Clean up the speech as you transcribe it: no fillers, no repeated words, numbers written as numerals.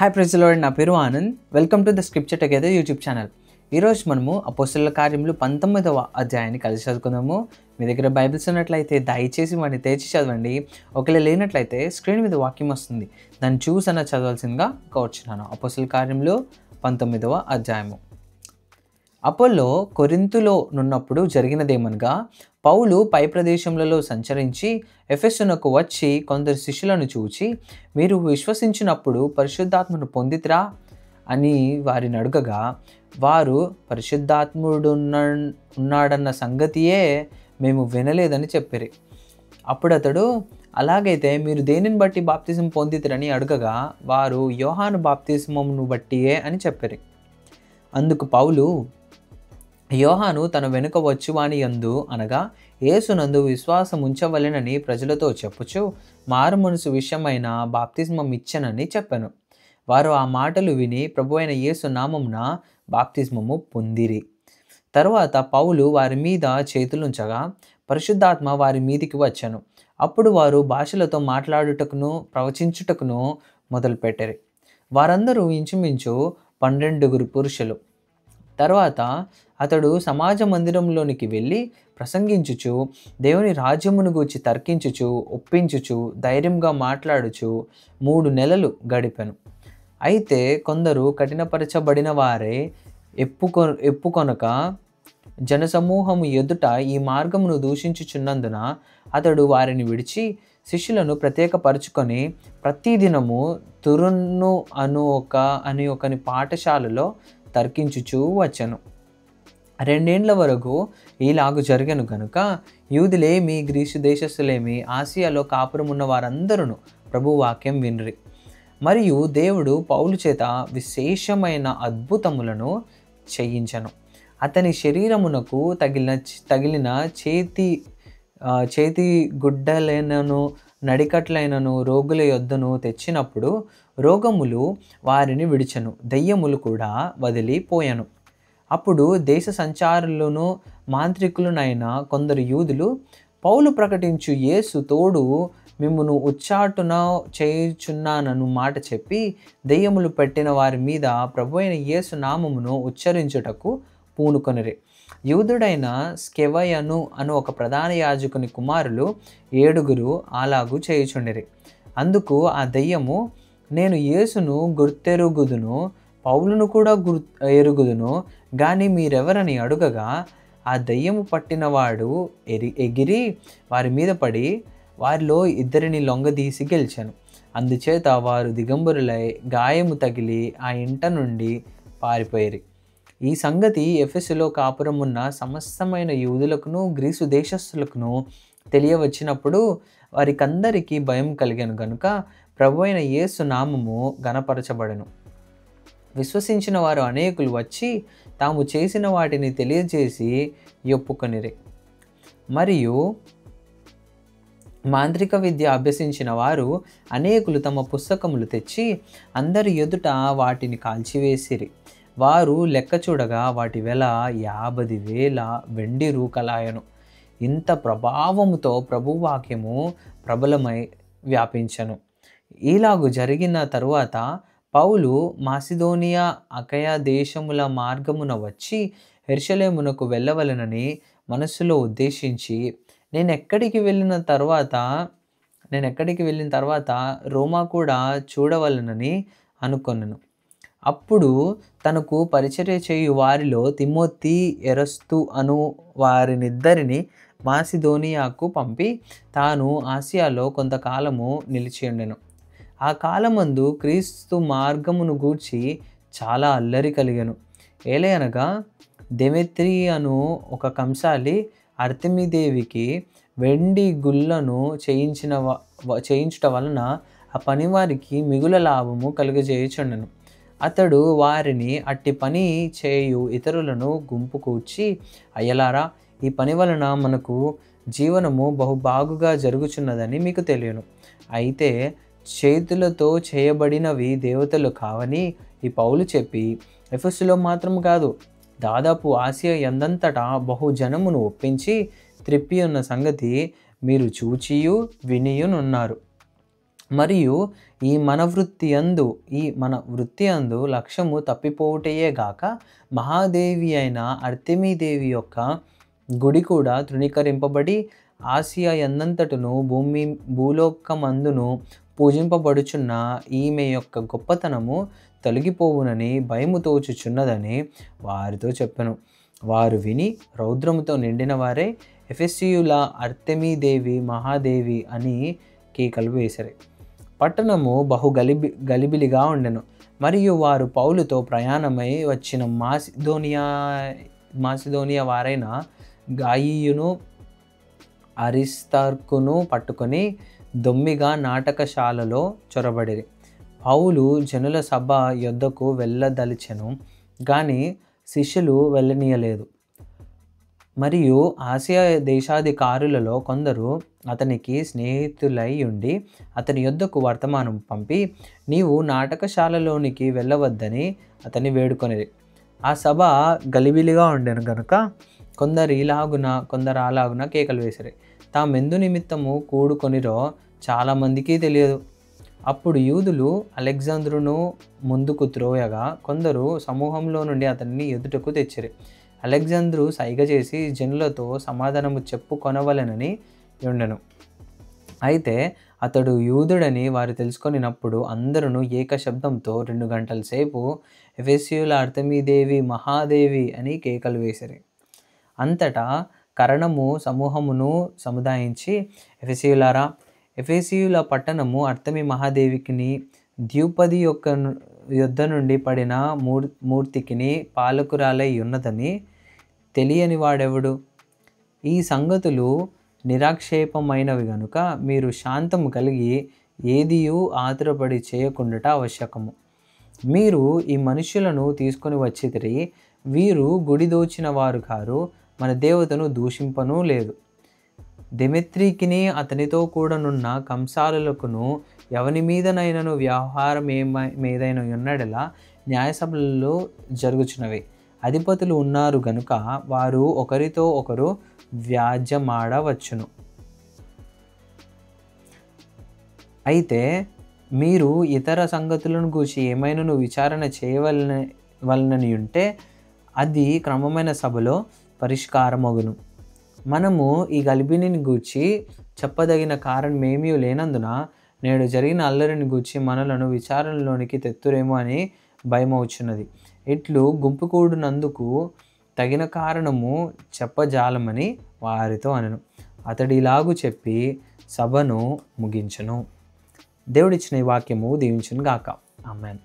Hi praise lord, నా పేరు Anand. Welcome to the scripture together YouTube channel. ఈరోజు మనము అపోస్తలుల కార్యములు 19వ అధ్యాయాన్ని కలిసి చదువుకుందాము. మీ దగ్గర బైబిల్స్ ఉన్నట్లయితే దయచేసి వాటిని తెరిచి చదవండి. ఒకవేళ లేనట్లయితే స్క్రీన్ మీద వాక్యం వస్తుంది, దాన్ని చూసన్నా చదవాల్సిందిగా కోరుచున్నాను. అపోస్తలుల కార్యములు 19వ అధ్యాయము. అపోల్లో కొరింథులో నున్నప్పుడు జరిగినదేమనగా, పౌలు పై ప్రదేశములలో సంచరించి ఎఫెసునకు వచ్చి కొందరు శిష్యులను చూచి, మీరు విశ్వసించినప్పుడు పరిశుద్ధాత్మను పొందితిరా అని వారిని అడగగా, వారు ఉన్నాడన్న సంగతియే మేము వినలేదని చెప్పిరి. అప్పుడు అతడు, అలాగైతే మీరు దేనిని బట్టి బాప్తిజం పొందితిరని అడగగా, వారు యోహాను బాప్తిజమును బట్టియే అని చెప్పిరి. అందుకు పౌలు, యోహాను తన వెనుక వచ్చువాని యందు అనగా యేసునందు విశ్వాసం ఉంచవలెనని ప్రజలతో చెప్పుచు మారు మనసు విషయమైన బాప్తిస్మం ఇచ్చెనని చెప్పాను. వారు ఆ మాటలు విని ప్రభువైన యేసు నామమున బాప్తిస్మము పొందిరి. తరువాత పౌలు వారి మీద చేతులుంచగా పరిశుద్ధాత్మ వారి మీదికి వచ్చెను. అప్పుడు వారు భాషలతో మాట్లాడుటకును ప్రవచించుటకును మొదలుపెట్టారు. వారందరూ ఇంచుమించు 12 పురుషులు. తర్వాత అతడు సమాజ మందిరంలోనికి వెళ్ళి ప్రసంగించుచు, దేవుని రాజ్యమును గూర్చి తర్కించుచు, ఒప్పించుచు, ధైర్యంగా మాట్లాడుచు 3 నెలలు గడిపెను. అయితే కొందరు కఠినపరచబడిన వారే ఎప్పుకొనక జనసమూహము ఎదుట ఈ మార్గమును దూషించుచున్నందున అతడు వారిని విడిచి శిష్యులను ప్రత్యేకపరుచుకొని ప్రతిదినము తురున్ను అని ఒకని పాఠశాలలో తర్కించుచూ వచ్చెను. 2 ఏండ్ల వరకు ఈలాగు జరిగెను గనుక యూదులేమి గ్రీసు దేశస్థులేమి ఆసియాలో కాపురమున్న వారందరూ ప్రభు వాక్యం వినిరి. మరియు దేవుడు పౌలు చేత విశేషమైన అద్భుతములను చేయించెను. అతని శరీరమునకు తగిలిన చేతి గుడ్డలైనను నడికట్లైనను రోగుల యొద్దను తెచ్చినప్పుడు రోగములు వారిని విడిచెను, దెయ్యములు కూడా వదిలిపోయాను. అప్పుడు దేశ సంచారులను మాంత్రికులనైన కొందరు యూదులు, పౌలు ప్రకటించు యేసు తోడు మిమ్మును ఉచ్చాటున చేయుచున్నానను మాట చెప్పి దెయ్యములు పెట్టిన వారి మీద ప్రభువైన యేసు నామమును ఉచ్చరించుటకు పూనుకొనిరి. యూదుడైన స్కెవయను అను ఒక ప్రధాన యాజకుని కుమారులు 7 అలాగు చేయుచుండిరి. అందుకు ఆ దెయ్యము, నేను యేసును గుర్తెరుగుదును, పౌలును కూడా ఎరుగుదును, గాని మీరెవరని అడుగగా, ఆ దెయ్యము పట్టినవాడు ఎగిరి వారి మీద పడి వారిలో 2 లొంగదీసి గెలిచాను. అందుచేత వారు దిగంబరులై గాయము తగిలి ఆ ఇంట నుండి పారిపోయిరి. ఈ సంగతి ఎఫెసులో కాపురమున్న సమస్తమైన యూదులకును గ్రీసు దేశస్థులకును తెలియవచ్చినప్పుడు వారికందరికీ భయం కలిగాను గనుక ప్రభువైన యేసు నామము ఘనపరచబడెను. విశ్వసించిన వారు అనేకులు వచ్చి తాము చేసిన వాటిని తెలియజేసి ఒప్పుకొనిరి. మరియు మాంత్రిక విద్య అభ్యసించిన వారు అనేకులు తమ పుస్తకములు తెచ్చి అందరి ఎదుట వాటిని కాల్చివేసిరి. వారు లెక్క చూడగా వాటి వెల 50,000 వెండి రూకలాయను. ఇంత ప్రభావముతో ప్రభువాక్యము ప్రబలమై వ్యాపించను. ఇలాగు జరిగిన తరువాత పౌలు మాసిదోనియా అకయ దేశముల మార్గమున వచ్చి యెరూషలేమునకు వెళ్ళవలెనని మనస్సులో ఉద్దేశించి, నేను ఎక్కడికి వెళ్ళిన తర్వాత రోమా కూడా చూడవలెనని అనుకొనెను. అప్పుడు తనకు పరిచర్య చేయు వారిలో తిమోతి, ఎరస్తు అను వారినిద్దరిని మాసిదోనియాకు పంపి తాను ఆసియాలో కొంతకాలము నిలిచియుండెను. ఆ కాలమందు క్రీస్తు మార్గమును గూర్చి చాలా అల్లరి కలిగెను. ఏలయనగా దెమెత్రి అను ఒక కంసాలి అర్తెమీదేవికి వెండి గుళ్ళను చేయించుట వలన ఆ పనివారికి మిగుల లాభము కలుగజేయుచుండెను. అతడు వారిని అట్టి పని చేయు ఇతరులను గుంపు కూర్చి, అయ్యలారా, ఈ పని వలన మనకు జీవనము బహుబాగుగా జరుగుచున్నదని మీకు తెలియను. అయితే చేతులతో చేయబడినవి దేవతలు కావని ఈ పౌలు చెప్పి ఎఫెసులో మాత్రం కాదు, దాదాపు ఆసియా యందంతటా బహుజనమును ఒప్పించి త్రిప్పి ఉన్న సంగతి మీరు చూచియు వినియునున్నారు. మరియు ఈ మన వృత్తి యందు లక్ష్యము తప్పిపోవుటయే గాక మహాదేవి అయిన అర్తెమీదేవి యొక్క గుడి కూడా తృణీకరింపబడి ఆసియా యందంతటను భూలోకమందును పూజింపబడుచున్న ఈమె యొక్క గొప్పతనము తొలగిపోవునని భయము తోచుచున్నదని వారితో చెప్పెను. వారు విని రౌద్రముతో నిండిన వారే ఎఫెసీయుల అర్తెమీదేవి మహాదేవి అని కేకలు వేసిరి. పట్టణము బహు గలిబిలిగా ఉండెను. మరియు వారు పౌలుతో ప్రయాణమై వచ్చిన మాసిదోనియా వారైన గాయియును అరిస్తార్కును పట్టుకొని దొమ్మిగా నాటకశాలలో చొరబడిరి. పౌలు జనుల సభ యొద్దకు వెళ్ళదలిచెను గాని శిష్యులు వెళ్ళనీయలేదు. మరియు ఆసియా దేశాధికారులలో కొందరు అతనికి స్నేహితులై ఉండి అతని యొద్దకు వర్తమానం పంపి నీవు నాటకశాలలోనికి వెళ్ళవద్దని అతన్ని వేడుకొనిరి. ఆ సభ గలిబిలిగా ఉండెను గనుక కొందరు అలాగున కేకలు వేసిరి. తామెందు నిమిత్తము కూడుకొనిరో చాలామందికి తెలియదు. అప్పుడు యూదులు అలెగ్జాంద్రును ముందుకు త్రోయగా కొందరు సమూహంలో నుండి అతన్ని ఎదుటకు తెచ్చిరి. అలెగ్జాంద్రు సైగ చేసి జనులతో సమాధానము చెప్పుకొనవలెనని ఉండెను. అయితే అతడు యూదుడని వారు తెలుసుకొనినప్పుడు అందరూ ఏక శబ్దంతో 2 గంటల సేపు ఎఫెసీయుల అర్తెమీదేవి మహాదేవి అని కేకలు వేసిరి. అంతటా కరణము సమూహమును సముదాయించి ఎఫెసీయులారా, ఎఫెసీయుల పట్టణము అర్తెమీ మహాదేవికిని ద్యూపది యొద్ద నుండి పడిన మూర్తికిని పాలకురాలై ఉన్నదని తెలియని వాడెవడు? ఈ సంగతులు నిరాక్షేపమైనవి గనుక మీరు శాంతము కలిగి ఏదియూ ఆతురపడి చేయకుండుట ఆవశ్యకము. మీరు ఈ మనుష్యులను తీసుకొని వచ్చితిరి. వీరు గుడి దోచిన వారు కారు, మన దేవతను దూషింపనూ లేదు. దెమెత్రికిని అతనితో కూడనున్న కంసాలులకును ఎవని మీదనైనను వ్యవహారం ఏదైనా ఉన్నడలా న్యాయసభలలో జరుగుచున్నవి. అధిపతులు ఉన్నారు గనుక వారు ఒకరితో ఒకరు వ్యాజ్యమాడవచ్చును. అయితే మీరు ఇతర సంగతులను గూర్చి ఏమైనా విచారణ చేయవలనని ఉంటే అది క్రమమైన సభలో పరిష్కారమగును. మనము ఈ గలిబిలిని గూర్చి చెప్పదగిన కారణమేమీ లేనందున నేడు జరిగిన అల్లరిని గూర్చి మనలను విచారణలోనికి తెత్తురేమో అని భయమవుచున్నది. ఇట్లు గుంపుకూడినందుకు తగిన కారణము చెప్పజాలమని వారితో అనెను. అతడు ఇలాగు చెప్పి సభను ముగించెను. దేవుడిచ్చిన ఈ వాక్యము దీవించును గాక. ఆమేన్.